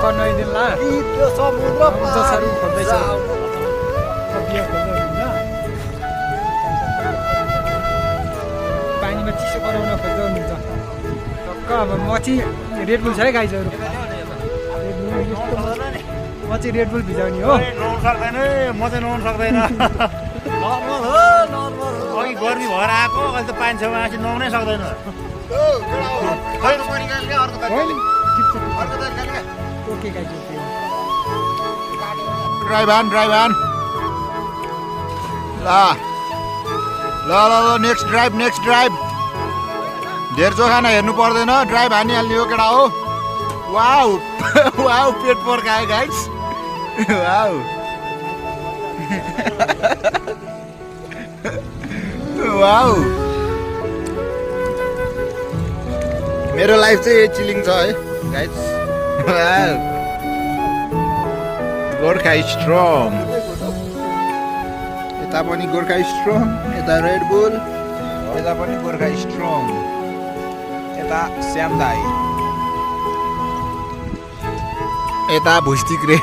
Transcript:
गर्न आइदिन्ला त्यो समुद्र जसरी खोज्दैछ पानीमा चिसो बनाउन खोज्दै हुनुहुन्छ टक्क अब म चाहिँ रेडबुल छ है गाइजहरू म चाहिँ रेडबुल भिजाउने हो नुहाउनु सक्दैन म चाहिँ नुहाउनु सक्दैन अघि गर्मी भएर आएको अहिले त पानी छेउमा आएपछि नुहाउनै सक्दैन ओके गाइज ड्राइभ आन ल नेक्स्ट ड्राइभ धेर जोखाना हेर्नु पर्दैन ड्राइभ हानिहाल्ने हो केटा हो वाउ वाउ पेट पर्कायो गाइस वाउ वाउ मेरो लाइफ चाहिँ चिलिङ छ है गाइस गोर्खा स्ट्रङ यता पनि गोर्खा स्ट्रङ यता रेडबुल यता पनि गोर्खा स्ट्रङ यता श्याम दाई यता भुस्टिक्रे